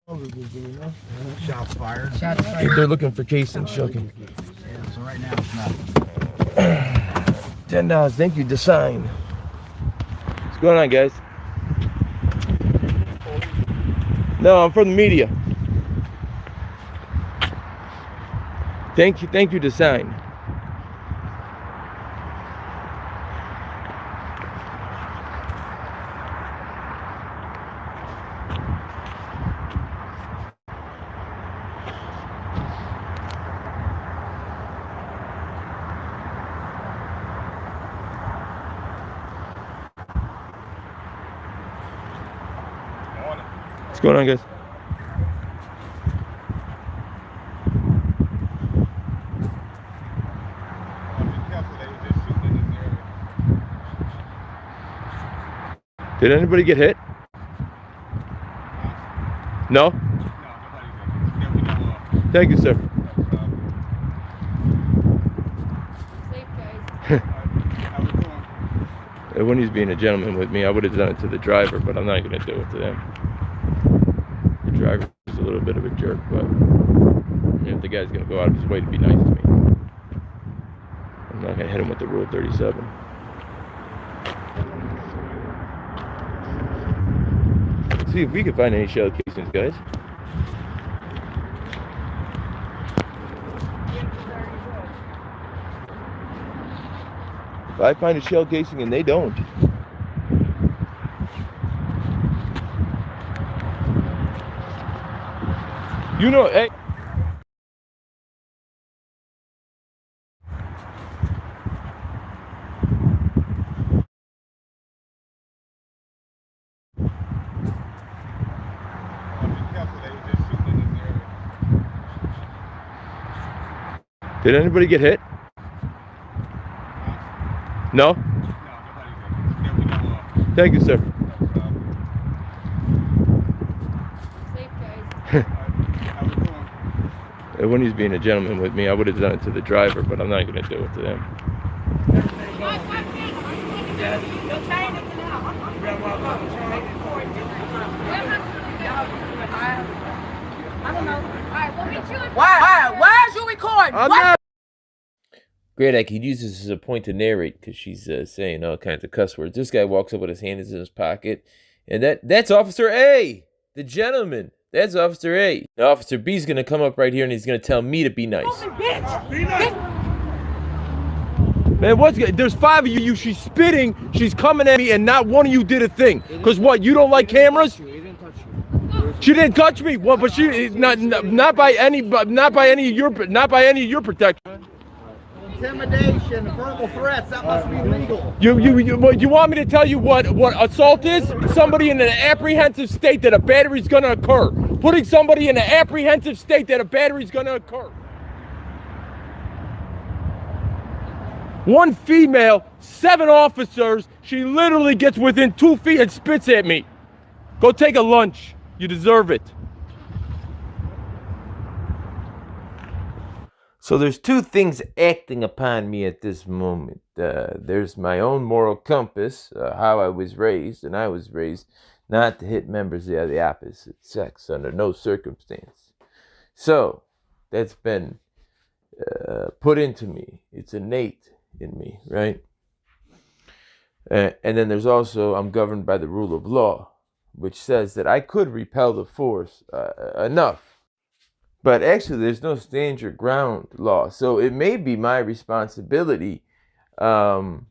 Shots fired. They're looking for casing, choking. Yeah, so right now it's not. $10. Thank you, Design. What's going on, guys? No, I'm from the media. Thank you, Design. What's going on, guys? Did anybody get hit? No? Thank you, sir. Safe, guys. When he's being a gentleman with me, I would have done it to the driver, but I'm not going to do it to them. The driver is a little bit of a jerk, but if the guy's going to go out of his way to be nice to me, I'm not going to hit him with the Rule 37. Let's see if we can find any shell casings, guys. If I find a shell casing and they don't, you know, hey. Did anybody get hit? No? Thank you, sir. Safe, guys. When he's being a gentleman with me, I would have done it to the driver, but I'm not going to do it to them. I don't know. All right, we'll meet you in. Why is you recording? What? Great, I could use this as a point to narrate because she's saying all kinds of cuss words. This guy walks up with his hands in his pocket, and that's Officer A, the gentleman. That's Officer A. Now, Officer B's going to come up right here, and he's going to tell me to be nice. Man, what's good? There's 5 of you. She's spitting. She's coming at me, and not one of you did a thing. Because what? You don't like cameras? She didn't touch me. Well, but she not by any of your protection. Intimidation, verbal threats, that must be legal. You want me to tell you what assault is? Somebody in an apprehensive state that a battery's gonna occur. Putting somebody in an apprehensive state that a battery's gonna occur. One female, 7 officers, she literally gets within 2 feet and spits at me. Go take a lunch. You deserve it. So there's 2 things acting upon me at this moment. There's my own moral compass, how I was raised, and I was raised not to hit members of the opposite sex under no circumstance. So that's been put into me. It's innate in me, right? And then there's also, I'm governed by the rule of law, which says that I could repel the force enough. But actually, there's no stand your ground law. So it may be my responsibility to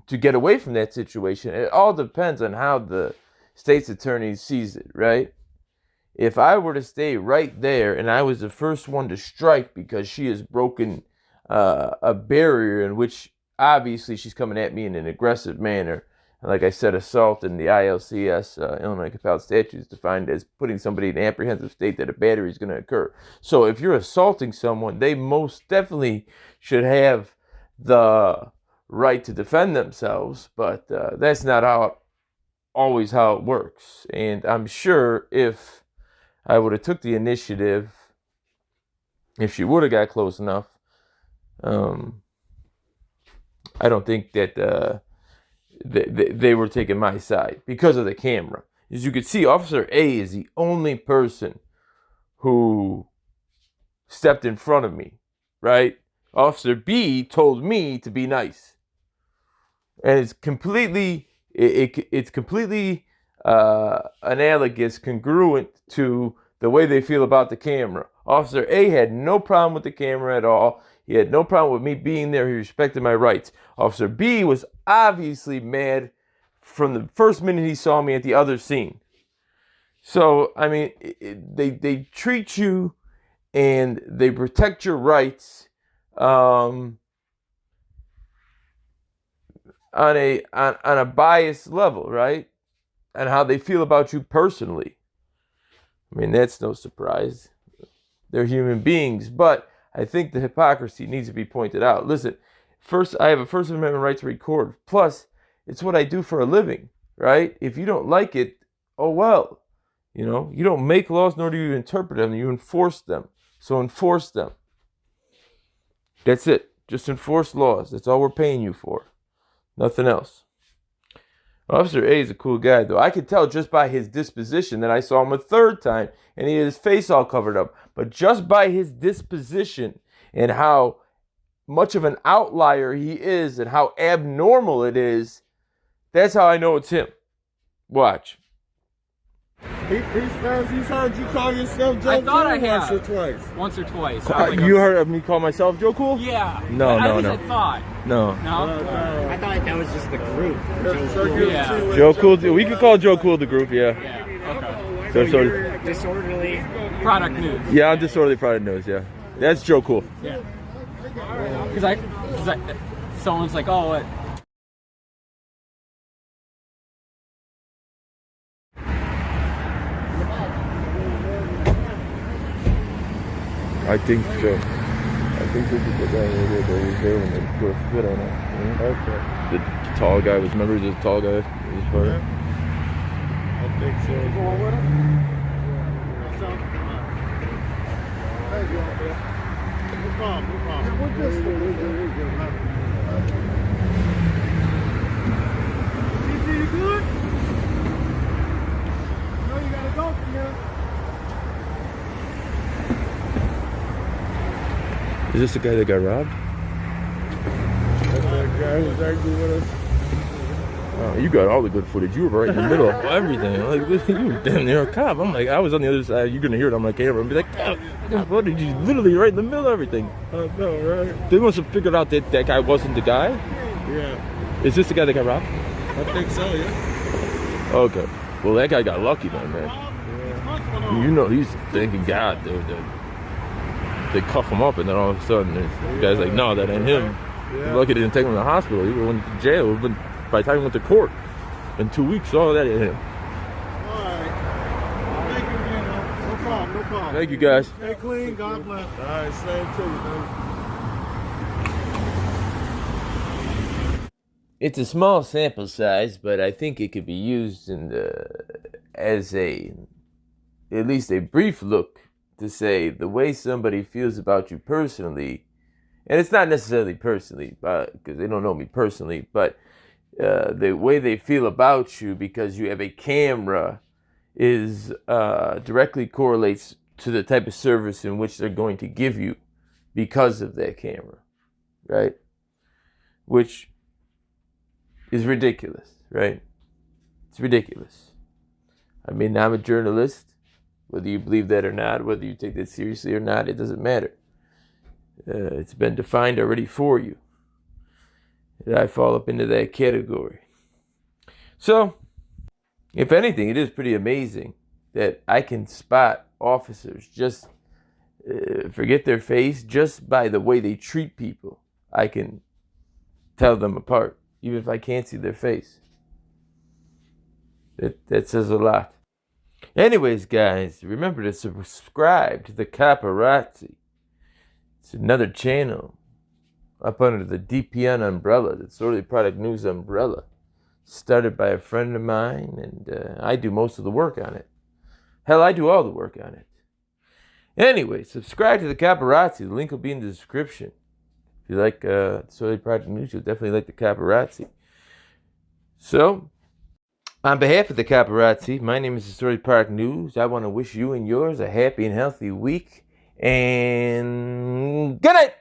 get away from that situation. It all depends on how the state's attorney sees it, right? If I were to stay right there and I was the first one to strike because she has broken a barrier in which obviously she's coming at me in an aggressive manner, like I said, assault in the ILCS, Illinois compiled statutes, defined as putting somebody in an apprehensive state that a battery is going to occur. So if you're assaulting someone, they most definitely should have the right to defend themselves, but that's not always how it works. And I'm sure if I would have took the initiative, if she would have got close enough, I don't think that they were taking my side because of the camera. as you can see, Officer A is the only person who stepped in front of me, right? Officer B told me to be nice. And it's completely analogous, congruent to the way they feel about the camera. Officer A had no problem with the camera at all. He had no problem with me being there. He respected my rights. Officer B was obviously mad from the first minute he saw me at the other scene. So, I mean, they treat you and they protect your rights on a biased level, right? And how they feel about you personally. I mean, that's no surprise. They're human beings, but I think the hypocrisy needs to be pointed out. Listen, first, I have a First Amendment right to record. Plus, it's what I do for a living, right? If you don't like it, oh well. You know, you don't make laws, nor do you interpret them. You enforce them. So enforce them. That's it. Just enforce laws. That's all we're paying you for. Nothing else. Officer A is a cool guy, though. I could tell just by his disposition that I saw him a third time, and he had his face all covered up. But just by his disposition and how much of an outlier he is and how abnormal it is, that's how I know it's him. Watch. He's heard you call yourself Joe I thought Cool I have. once or twice. Once or twice. You heard of me call myself Joe Cool? Yeah. No. I thought. No. No? I thought that was just the group. Yeah. Joe Cool. We could call Joe Cool the group, yeah. Yeah. Okay. So, You're disorderly. Product news. yeah, I'm disorderly product news, yeah. That's Joe Cool. Yeah. Because someone's like, oh, what? I think so. I think this is the guy right here that was there when they put a spit on it. Okay. The tall guy was, remember the tall guy? I think so. You going with him? No problem. What this for? TT, you good? No, you gotta go from here. Is this the guy that got robbed? That's that guy who was angry with us. Oh, you got all the good footage. You were right in the middle of everything. Like, you were damn near a cop. I'm like, I was on the other side. You're going to hear it on my camera and be like, oh, the footage is literally right in the middle of everything. I know, right? They must have figured out that that guy wasn't the guy. Yeah. Is this the guy that got robbed? I think so, yeah. Okay. Well, that guy got lucky then, man. Yeah. You know, he's thanking God. They cuff him up, and then all of a sudden, the guy's like, no, that ain't him. Yeah. Lucky they didn't take him to the hospital. He went to jail. But by the time he went to court, in 2 weeks, all that ain't him. All right. Thank you, Gino. No problem, no problem. Thank you, guys. Stay clean. God bless. All right, same to you, man. It's a small sample size, but I think it could be used as at least a brief look to say the way somebody feels about you personally, and it's not necessarily personally, because they don't know me personally, but the way they feel about you because you have a camera is directly correlates to the type of service in which they're going to give you because of that camera, right? Which is ridiculous, right? It's ridiculous. I mean, I'm a journalist. Whether you believe that or not, whether you take that seriously or not, it doesn't matter. It's been defined already for you. And I fall up into that category. So, if anything, it is pretty amazing that I can spot officers, just forget their face, just by the way they treat people. I can tell them apart, even if I can't see their face. That says a lot. Anyways, guys, remember to subscribe to the COP-ARAZZI. It's another channel up under the DPN umbrella, the Disorderly Product News umbrella. Started by a friend of mine, and I do most of the work on it. Hell, I do all the work on it. Anyway, subscribe to the COP-ARAZZI. The link will be in the description. If you like Disorderly Product News, you'll definitely like the COP-ARAZZI. So, On behalf of the COP-ARAZZI, my name is Story Park News. I want to wish you and yours a happy and healthy week. And good night!